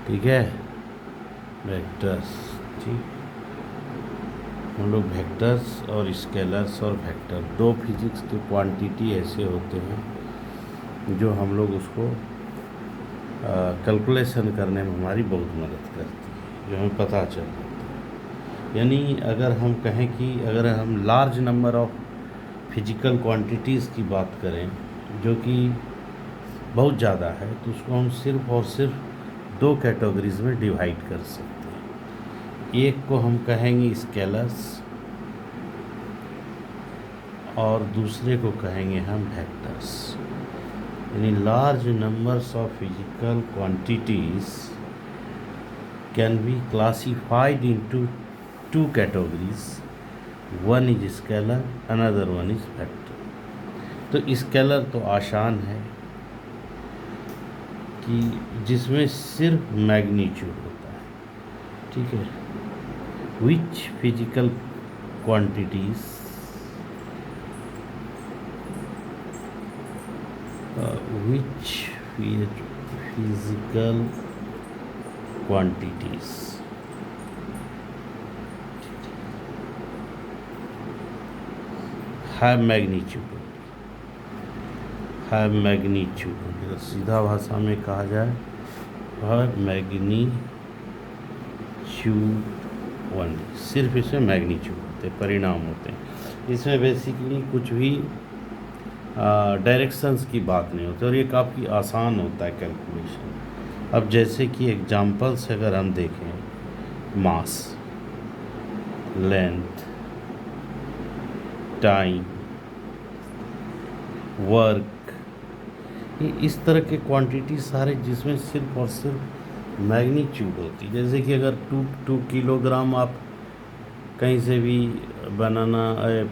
ठीक है, वेक्टर्स। ठीक, हम लोग वेक्टर्स और स्केलर्स और वेक्टर, दो फिजिक्स के क्वांटिटी ऐसे होते हैं जो हम लोग उसको कैलकुलेशन करने में हमारी बहुत मदद करती है, जो हमें पता चल जाता है। यानी अगर हम कहें कि अगर हम large number of physical quantities की बात करें जो कि बहुत ज़्यादा है, तो उसको हम सिर्फ और सिर्फ दो कैटेगरीज में डिवाइड कर सकते हैं। एक को हम कहेंगे स्केलर्स और दूसरे को कहेंगे हम वेक्टर्स। यानी large numbers of physical quantities can be classified into two categories, one is scalar, another one is vector. तो स्केलर तो आसान है कि जिसमें सिर्फ मैग्नीट्यूड होता है। ठीक है, which physical quantities which physical quantities have magnitude, तो सीधा भाषा में कहा जाए have magnitude ओनली, सिर्फ इसमें मैग्नीट्यूड होते, परिणाम होते हैं। इसमें बेसिकली कुछ भी डायरेक्शंस की बात नहीं होती और ये काफ़ी आसान होता है कैलकुलेशन। अब जैसे कि एग्जांपल से अगर हम देखें, मास, लेंथ, टाइम, वर्क, ये इस तरह के क्वांटिटी सारे जिसमें सिर्फ और सिर्फ मैग्नीट्यूड होती है। जैसे कि अगर 2 किलोग्राम आप कहीं से भी बनाना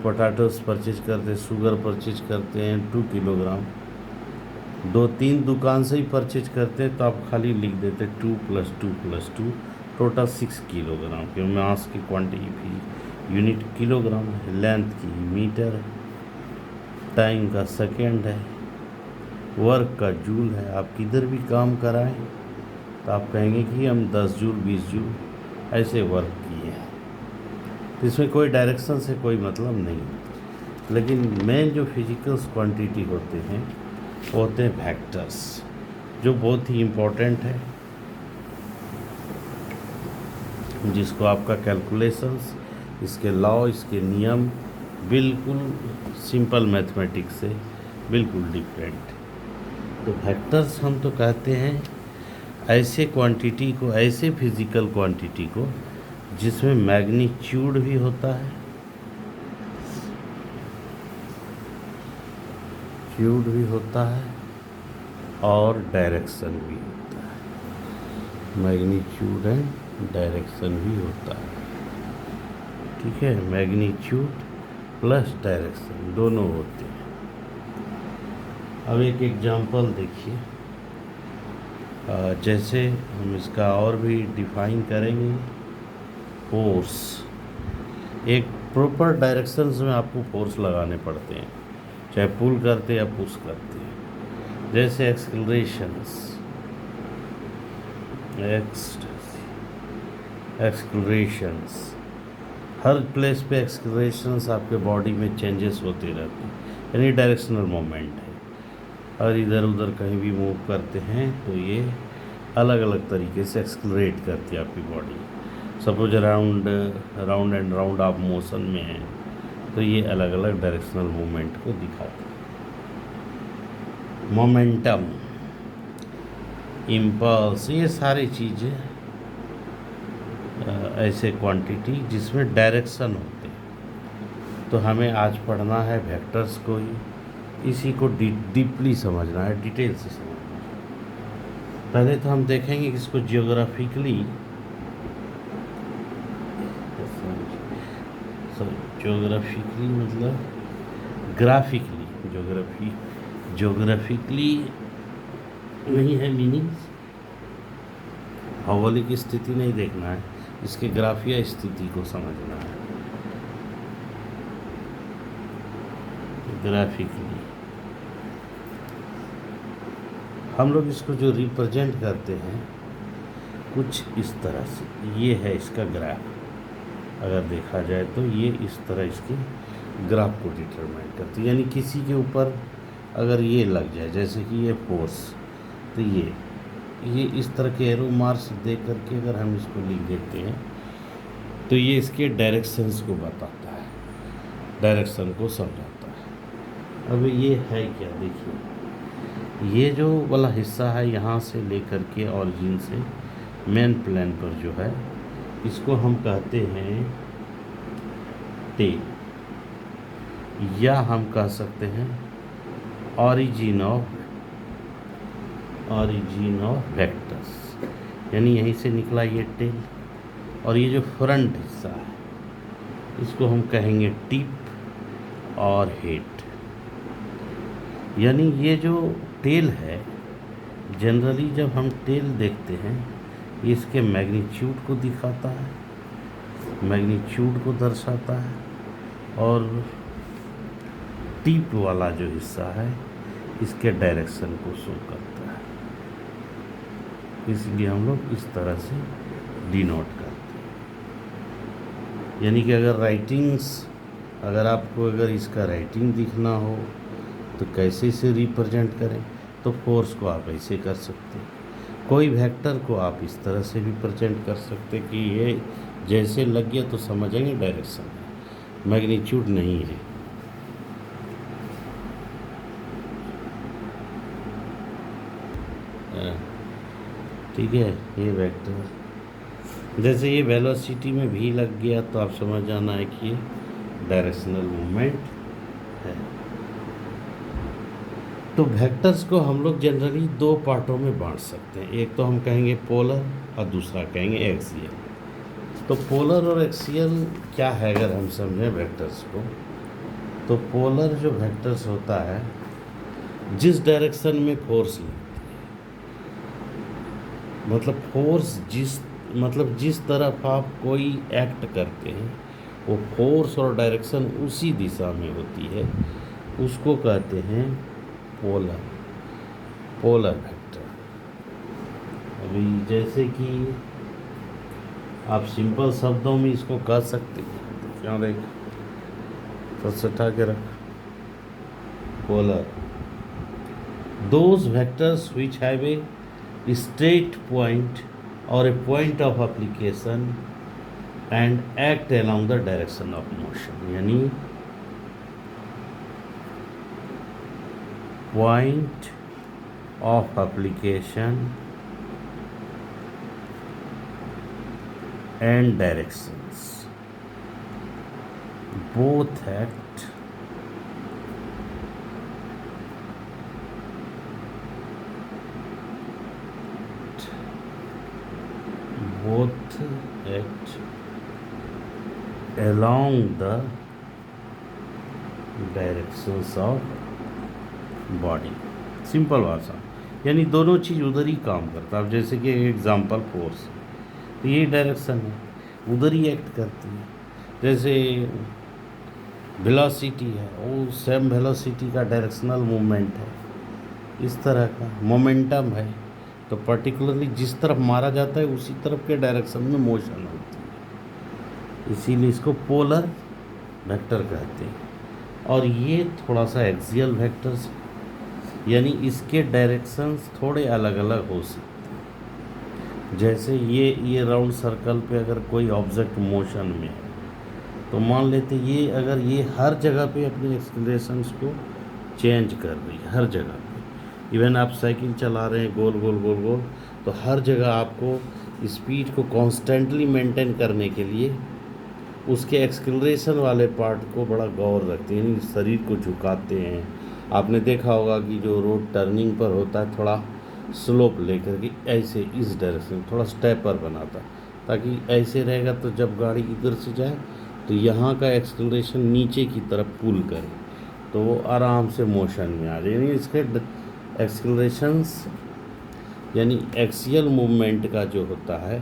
पोटैटोस परचेज करते हैं, शुगर परचेज करते हैं 2 किलोग्राम, 2-3 दुकान से ही परचेज करते हैं, तो आप खाली लिख देते 2 + 2 + 2 टोटल 6 किलोग्राम। क्योंकि मास की क्वांटिटी भी यूनिट किलोग्राम है, लेंथ की मीटर है, टाइम का सेकेंड है, वर्क का जूल है। आप किधर भी काम कराएं तो आप कहेंगे कि हम 10 जूल 20 जूल ऐसे वर्क किए हैं। तो इसमें कोई डायरेक्शन से कोई मतलब नहीं होता। लेकिन मेन जो फिजिकल्स क्वांटिटी होते हैं वो होते हैं वेक्टर्स, जो बहुत ही इम्पोर्टेंट है, जिसको आपका कैलकुलेशंस, इसके लॉ, इसके नियम बिल्कुल सिंपल मैथमेटिक्स से बिल्कुल डिफरेंट। तो वेक्टर्स हम तो कहते हैं ऐसे क्वांटिटी को, ऐसे फिजिकल क्वांटिटी को जिसमें मैग्नीट्यूड भी होता है, ट्यूड भी होता है और डायरेक्शन भी होता है। मैग्नीट्यूड एंड डायरेक्शन भी होता है। ठीक है, मैग्नीट्यूड प्लस डायरेक्शन दोनों होते हैं। अब एक एग्जांपल देखिए, जैसे हम इसका और भी डिफाइन करेंगे। फोर्स, एक प्रॉपर डायरेक्शंस में आपको फोर्स लगाने पड़ते हैं, चाहे पुल करते या पुश करते हैं। जैसे एक्सक्लरेशंस, हर प्लेस पे एक्सक्लरेशंस आपके बॉडी में चेंजेस होते रहते हैं, यानी डायरेक्शनल मोमेंट है। और इधर उधर कहीं भी मूव करते हैं तो ये अलग अलग तरीके से एक्सक्लरेट करती है आपकी body. Suppose round and round आप मोशन में हैं तो ये अलग अलग डायरेक्शनल मूवमेंट को दिखाते हैं। मोमेंटम, इम्पल्स, ये सारी चीज़ें ऐसे क्वांटिटी जिसमें डायरेक्शन होते हैं। तो हमें आज पढ़ना है वेक्टर्स को ही, इसी को डीपली समझना है, डिटेल से समझना है। पहले तो हम देखेंगे कि इसको जियोग्राफिकली मतलब ग्राफिकली, ज्योग्राफिकली नहीं है मीनिंग, भौगोलिक स्थिति नहीं देखना है, इसके ग्राफिया स्थिति को समझना है। ग्राफिकली हम लोग इसको जो रिप्रेजेंट करते हैं कुछ इस तरह से, ये है इसका ग्राफ। अगर देखा जाए तो ये इस तरह इसके ग्राफ को डिटरमाइन करती है। यानी किसी के ऊपर अगर ये लग जाए, जैसे कि ये फोर्स, तो ये इस तरह के एरो मार्क्स दे करके अगर हम इसको लिख देते हैं तो ये इसके डायरेक्शंस को बताता है, डायरेक्शन को समझाता है। अब ये है क्या, देखिए ये जो वाला हिस्सा है यहाँ से लेकर के ऑरिजिन से मेन प्लेन पर जो है, इसको हम कहते हैं टेल, या हम कह सकते हैं ऑरिजिन ऑफ वेक्टर्स। यानी यहीं से निकला ये टेल, और ये जो फ्रंट हिस्सा है इसको हम कहेंगे टिप और हेड। यानी ये जो टेल है, जनरली जब हम टेल देखते हैं ये इसके मैग्नीट्यूड को दिखाता है, मैग्नीट्यूड को दर्शाता है, और टिप वाला जो हिस्सा है इसके डायरेक्शन को शो करता है। इसलिए हम लोग इस तरह से डिनोट करते हैं। यानी कि अगर राइटिंग्स, अगर आपको अगर इसका राइटिंग दिखना हो तो कैसे इसे रिप्रेजेंट करें, तो फोर्स को आप ऐसे कर सकते हैं, कोई वेक्टर को आप इस तरह से भी प्रेजेंट कर सकते कि ये जैसे लग गया तो समझेंगे डायरेक्शन है, मैग्नीट्यूड नहीं है। ठीक है, ये वेक्टर जैसे ये वेलोसिटी में भी लग गया तो आप समझ जाना है कि ये डायरेक्शनल मूवमेंट है। तो वेक्टर्स को हम लोग जनरली दो पार्टों में बांट सकते हैं, एक तो हम कहेंगे पोलर और दूसरा कहेंगे एक्सियल। तो पोलर और एक्सियल क्या है अगर हम समझें वेक्टर्स को, तो पोलर जो वेक्टर्स होता है जिस डायरेक्शन में फोर्स लगती है, मतलब फोर्स जिस तरफ आप कोई एक्ट करते हैं वो फोर्स और डायरेक्शन उसी दिशा में होती है, उसको कहते हैं पोलर वेक्टर। अभी जैसे कि आप सिंपल शब्दों में इसको कह सकते हैं, क्या देख फर्स्ट उठा के रख, polar those vectors which have a straight point or a point of application and act along the direction of motion। यानी point of application and directions both act along the directions of body. Simple भाषा, यानी दोनों चीज़ उधर ही काम करता है। अब जैसे कि एग्जांपल फोर्स, तो ये डायरेक्शन है, उधर ही एक्ट करती है। जैसे वेलोसिटी है, वो सेम वेलोसिटी का डायरेक्शनल मूवमेंट है। इस तरह का मोमेंटम है, तो पर्टिकुलरली जिस तरफ मारा जाता है उसी तरफ के डायरेक्शन में मोशन होती है, इसीलिए इसको पोलर वेक्टर कहते हैं। और ये थोड़ा सा एक्सियल वेक्टर्स, यानी इसके डायरेक्शंस थोड़े अलग अलग हो सकते हैं। जैसे ये राउंड सर्कल पे अगर कोई ऑब्जेक्ट मोशन में है तो मान लेते ये अगर ये हर जगह पे अपने एक्सीलरेशंस को चेंज कर रही है, हर जगह पे। इवन आप साइकिल चला रहे हैं गोल गोल गोल गोल, तो हर जगह आपको स्पीड को कॉन्स्टेंटली मेंटेन करने के लिए उसके एक्सीलरेशन वाले पार्ट को बड़ा गौर रखते हैं, यानी शरीर को झुकाते हैं। आपने देखा होगा कि जो रोड टर्निंग पर होता है थोड़ा स्लोप लेकर के ऐसे इस डायरेक्शन थोड़ा स्टेपर बनाता है, ताकि ऐसे रहेगा तो जब गाड़ी इधर से जाए तो यहाँ का एक्सीलरेशन नीचे की तरफ पुल करे तो वो आराम से मोशन में आ जाए। यानी इसके एक्सीलरेशंस यानी एक्सियल मूवमेंट का जो होता है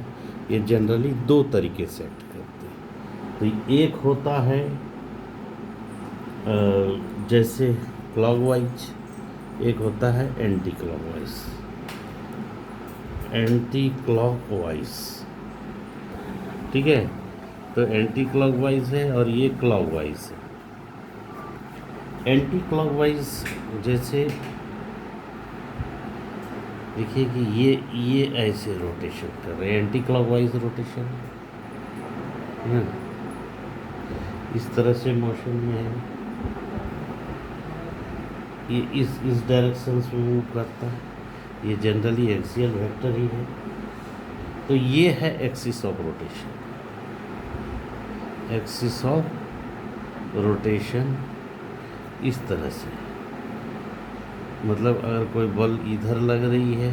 ये जनरली दो तरीके से एक्ट करते हैं। तो एक होता है जैसे क्लॉकवाइज, एक होता है एंटी क्लॉकवाइज। एंटी क्लॉकवाइज, ठीक है। तो एंटी क्लॉकवाइज है और ये क्लॉकवाइज है। एंटी क्लॉकवाइज जैसे देखिए कि ये ऐसे रोटेशन कर रहे हैं, एंटी क्लॉकवाइज रोटेशन है, इस तरह से मोशन में है, ये इस डायरेक्शन में मूव करता है, ये जनरली एक्सियल वेक्टर ही है। तो ये है axis of rotation, axis of rotation इस तरह से, मतलब अगर कोई बल इधर लग रही है,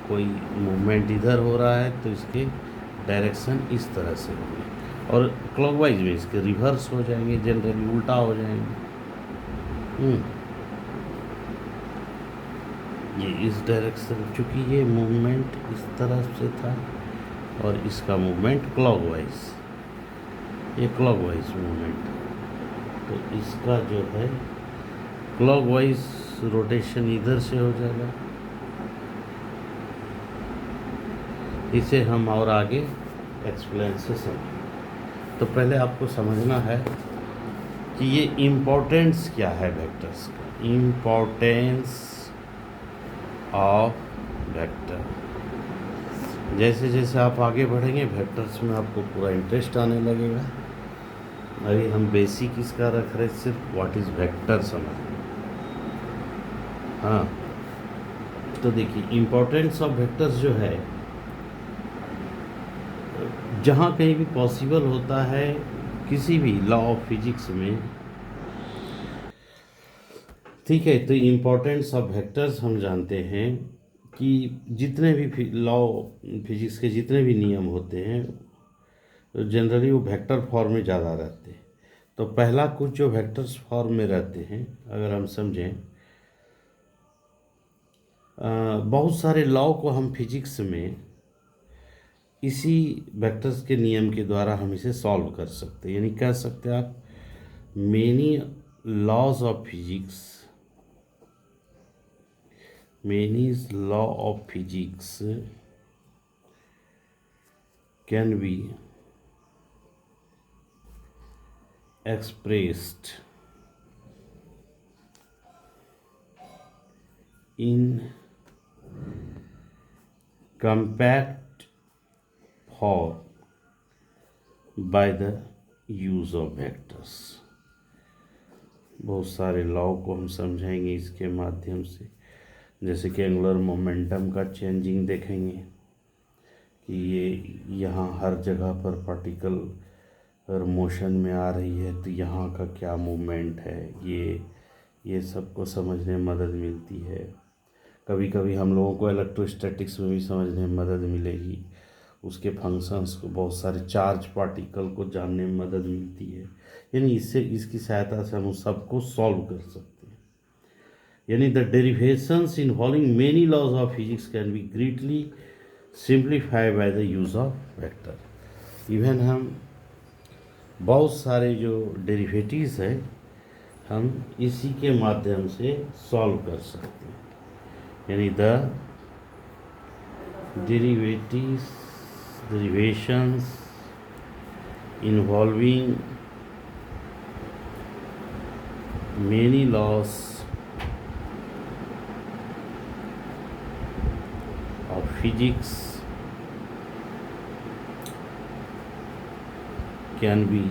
कोई मूवमेंट इधर हो रहा है, तो इसके डायरेक्शन इस तरह से होंगे, और क्लॉकवाइज में इसके रिवर्स हो जाएंगे, जनरली उल्टा हो जाएंगे। ये इस डायरेक्शन, चूँकि ये मूवमेंट इस तरह से था और इसका मूवमेंट क्लॉकवाइज, ये क्लॉकवाइज मूवमेंट, तो इसका जो है क्लॉकवाइज रोटेशन इधर से हो जाएगा। इसे हम और आगे एक्सप्लेन से समझें। तो पहले आपको समझना है कि ये इम्पोर्टेंस क्या है वेक्टर्स का, इम्पोर्टेंस ऑफ वेक्टर। जैसे जैसे आप आगे बढ़ेंगे वेक्टर्स में आपको पूरा इंटरेस्ट आने लगेगा। अभी हम बेसिक इसका रख रहे, सिर्फ व्हाट इज़ वेक्टर समझ। हाँ, तो देखिए इम्पोर्टेंस ऑफ वेक्टर्स जो है, जहाँ कहीं भी पॉसिबल होता है किसी भी लॉ ऑफ फिजिक्स में, ठीक है। तो इम्पोर्टेंस ऑफ वेक्टर्स हम जानते हैं कि जितने भी लॉ फिजिक्स के जितने भी नियम होते हैं तो जनरली वो वेक्टर फॉर्म में ज़्यादा रहते हैं। तो पहला कुछ जो वेक्टर्स फॉर्म में रहते हैं, अगर हम समझें, बहुत सारे लॉ को हम फिजिक्स में इसी वेक्टर्स के नियम के द्वारा हम इसे सॉल्व कर सकते हैं। यानी कह सकते हैं आप, many laws of physics, many law of physics can be expressed in compact form by the use of vectors। बहुत सारे लॉ को हम समझाएंगे इसके माध्यम से, जैसे कि एंगुलर मोमेंटम का चेंजिंग देखेंगे कि ये यहाँ हर जगह पर पार्टिकल अगर मोशन में आ रही है तो यहाँ का क्या मूवमेंट है, ये सबको समझने में मदद मिलती है। कभी कभी हम लोगों को इलेक्ट्रोस्टैटिक्स में भी समझने में मदद मिलेगी, उसके फंक्शंस को, बहुत सारे चार्ज पार्टिकल को जानने में मदद मिलती है। यानी इससे, इसकी सहायता से हम उस सबको सॉल्व कर सकते हैं। यानी the derivations involving many laws of physics can be greatly simplified by the use of vector. Even हम बहुत सारे जो डेरिवेटिव्स है हम इसी के माध्यम से सॉल्व कर सकते हैं। यानी the derivations involving many laws of physics can be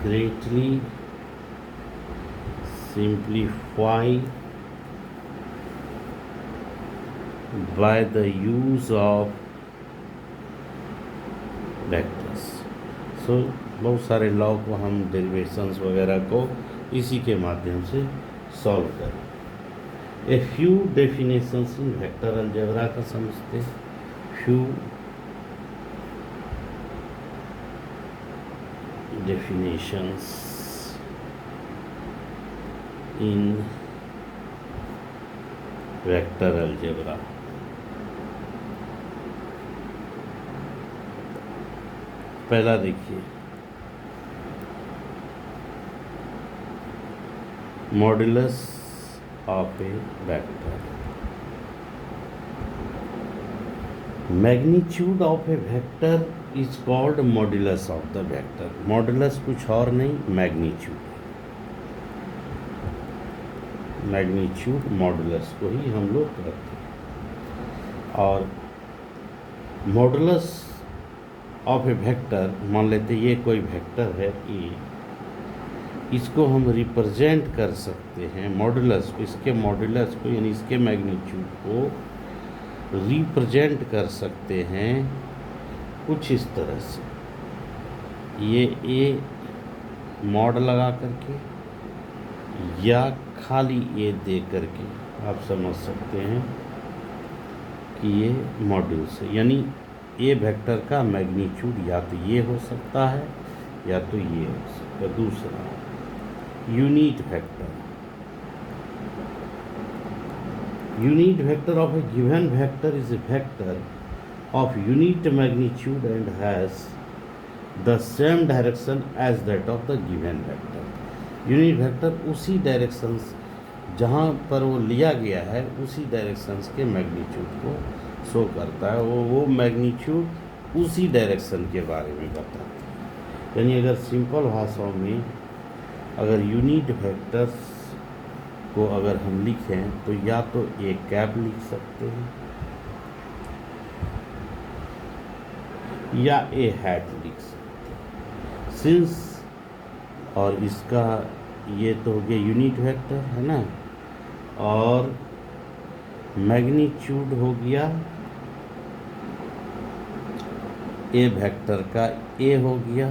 greatly simplified by the use of vectors। सो बहुत सारे लॉ को हम डेरिवेशंस वगैरह को इसी के माध्यम से सॉल्व करें। A few definitions in vector algebra का समझते, few definitions in vector algebra। पहला देखिए, modulus of A vector. Magnitude of A vector is called modulus of the vector. Modulus कुछ और नहीं, मैग्नीट्यूड। मैग्नीट्यूड मॉड्यूलस को ही हम लोग करते हैं। और मॉड्यूलस ऑफ ए वेक्टर, मान लेते ये कोई वेक्टर है ए, इसको हम रिप्रेजेंट कर सकते हैं मॉड्यूलस को, इसके मॉड्यूलस को यानी इसके मैग्नीट्यूड को रिप्रेजेंट कर सकते हैं कुछ इस तरह से। ये ए मॉड लगा करके या खाली ए दे करके आप समझ सकते हैं कि ये मॉड्यूल्स है। यानी ए वेक्टर का मैग्नीट्यूड या तो ये हो सकता है या तो ये हो सकता है। दूसरा unit vector. Unit vector of A given vector is a vector of unit magnitude and has the same direction as that of the given vector। Unit vector उसी डायरेक्शंस जहाँ पर वो लिया गया है उसी डायरेक्शंस के मैग्नीट्यूड को शो करता है। वो मैग्नीट्यूड उसी डायरेक्शन के बारे में बताता है। यानी अगर सिंपल भाषाओं में अगर यूनिट वेक्टर्स को अगर हम लिखें तो या तो ए कैप लिख सकते हैं या ए हैट लिख सकते हैं। सिंस और इसका ये तो हो गया यूनिट वेक्टर है ना, और मैग्नीट्यूड हो गया ए वेक्टर का ए हो गया।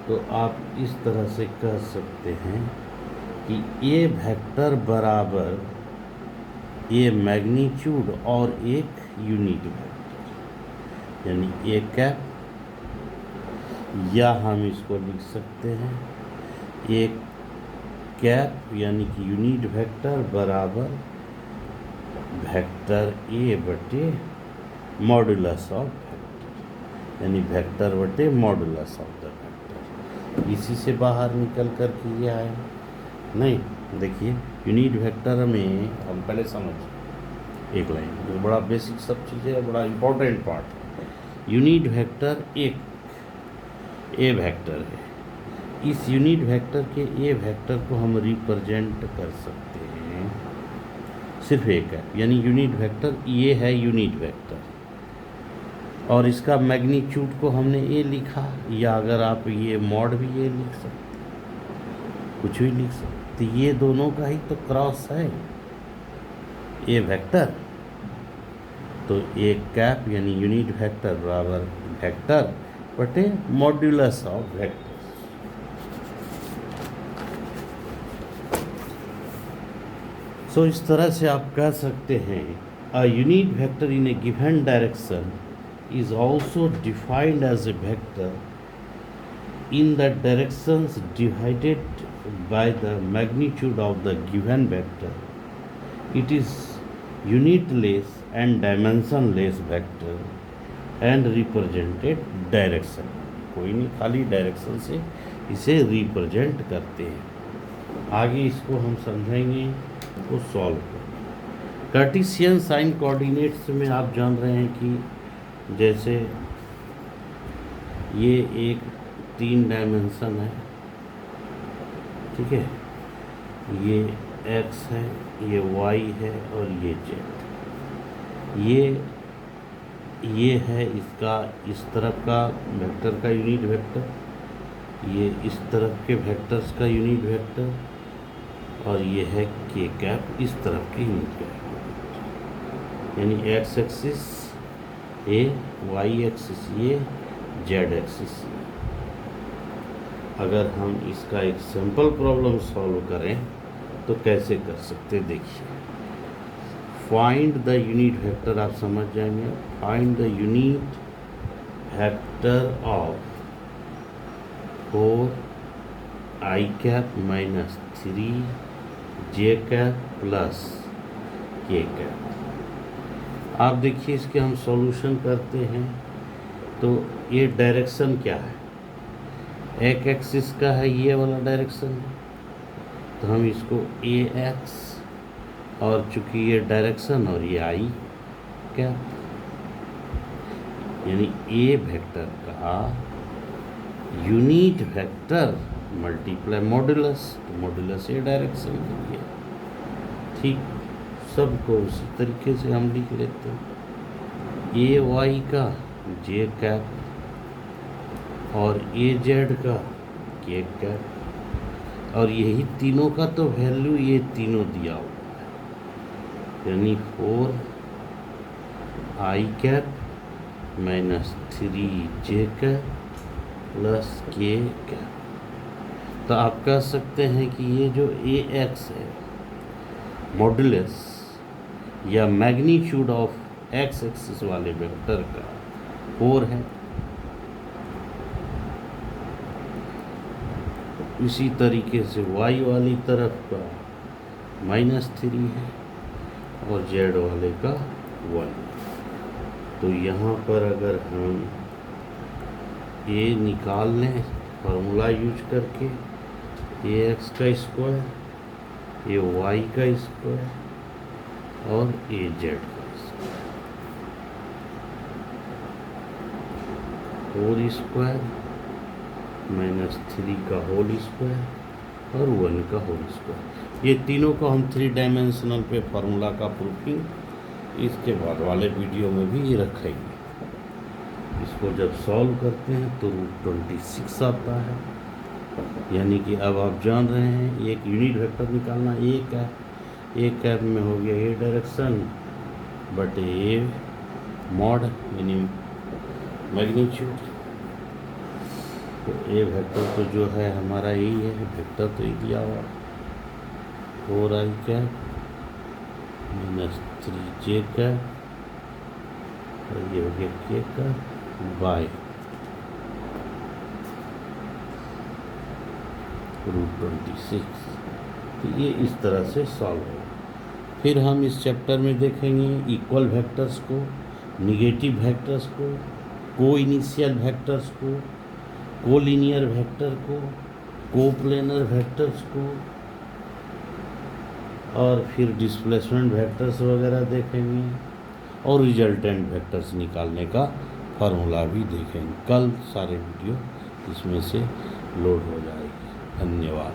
तो आप इस तरह से कह सकते हैं कि ए वेक्टर बराबर ए मैग्नीट्यूड और एक यूनिट वेक्टर, यानी ए कैप, या हम इसको लिख सकते हैं ए कैप यानी कि यूनिट वेक्टर बराबर वेक्टर ए बटे मॉड्यूलस ऑफ वेक्टर, यानी वेक्टर बटे मॉड्यूलस ऑफ द वेक्टर। इसी से बाहर निकल कर के ये आए नहीं। देखिए यूनिट वेक्टर में हम पहले समझ एक लाइन, जो बड़ा बेसिक सब चीज़ें है, बड़ा इम्पोर्टेंट पार्ट है। यूनिट वेक्टर एक ए वेक्टर है। इस यूनिट वेक्टर के ए वेक्टर को हम रिप्रेजेंट कर सकते हैं सिर्फ एक है, यानी यूनिट वेक्टर ये है यूनिट वेक्टर, और इसका मैग्नीट्यूड को हमने ए लिखा, या अगर आप ये मॉड भी ये लिख सकते, कुछ भी लिख सकते। ये दोनों का ही तो क्रॉस है ए वेक्टर। तो ए कैप यानी यूनिट वेक्टर बराबर वेक्टर बटे मॉड्यूलस ऑफ वेक्टर। सो इस तरह से आप कह सकते हैं a unit vector in a given direction is also defined as a vector in the directions divided by the magnitude of the given vector. It is unitless and dimensionless vector and represented direction। कोई नहीं, खाली direction से इसे represent करते हैं। आगे इसको हम समझेंगे तो सॉल्व करेंगे। कार्टेशियन साइन कोऑर्डिनेट्स में आप जान रहे हैं कि जैसे ये एक 3 डायमेंशन है, ठीक है, ये x है, ये y है और ये z। ये है इसका इस तरफ का वेक्टर का यूनिट वेक्टर, ये इस तरफ के वेक्टर्स का यूनिट वेक्टर, और ये है k कैप इस तरफ के यूनिट वेक्टर। यानी x एक्सिस ए, y एक्सिस ये, z एक्सिस। अगर हम इसका एक सिंपल प्रॉब्लम सॉल्व करें तो कैसे कर सकते देखिए। फाइंड द यूनिट वेक्टर, आप समझ जाएंगे। Find the unit vector of 4 i cap minus 3 j cap plus k cap. आप देखिए इसके हम सॉल्यूशन करते हैं तो ये डायरेक्शन क्या है, एक एक्सिस का है, ये वाला डायरेक्शन है, तो हम इसको ए एक्स और चूंकि ये डायरेक्शन और ये आई कैप, यानी ए वेक्टर का यूनिट वेक्टर मल्टीप्लाई मॉडुलस, तो मॉडुलस ए डायरेक्शन के लिए। ठीक, सबको उसी तरीके से हम लिख लेते हैं। ए वाई का जे कैप और ए जेड का के कैप, और यही तीनों का तो वैल्यू ये तीनों दिया हुआ है, यानी 4 आई कैप माइनस 3 जे कैप प्लस के कैप। तो आप कह सकते हैं कि ये जो ए एक्स है मॉडुलस या मैग्नीट्यूड ऑफ एक्स एक्सिस वाले वेक्टर का 4 है। इसी तरीके से वाई वाली तरफ का -3 है और जेड वाले का 1। तो यहाँ पर अगर हम ए निकाल लें फार्मूला यूज करके, ए एक्स का स्क्वायर, ए वाई का स्क्वायर और ए जेड का स्क्वायर, 4 स्क्वायर -3 का होल स्क्वायर और 1 का होल स्क्वायर। ये तीनों को हम 3 डायमेंशनल पे फार्मूला का प्रूफिंग इसके बाद वाले वीडियो में भी रखेंगे। इसको जब सॉल्व करते हैं तो √26 आता है, यानी कि अब आप जान रहे हैं एक यूनिट वेक्टर निकालना। ए कैप में हो गया ए डायरेक्शन बट ए मॉड यानी मैग्नीट्यूड, तो ए वेक्टर तो जो है हमारा यही है, वेक्टर तो ही दिया हुआ 4 आई कैप -3 जे कैप और ये हो गया के कैप बाय √26। तो ये इस तरह से सॉल्व होगा। फिर हम इस चैप्टर में देखेंगे इक्वल वेक्टर्स को, निगेटिव वेक्टर्स को, को इनिशियल वेक्टर्स को, कोलिनियर वेक्टर को, कोप्लेनर वेक्टर्स को, और फिर डिस्प्लेसमेंट वेक्टर्स वगैरह देखेंगे और रिजल्टेंट वेक्टर्स निकालने का फार्मूला भी देखेंगे। कल सारे वीडियो इसमें से लोड हो जाएगी। धन्यवाद।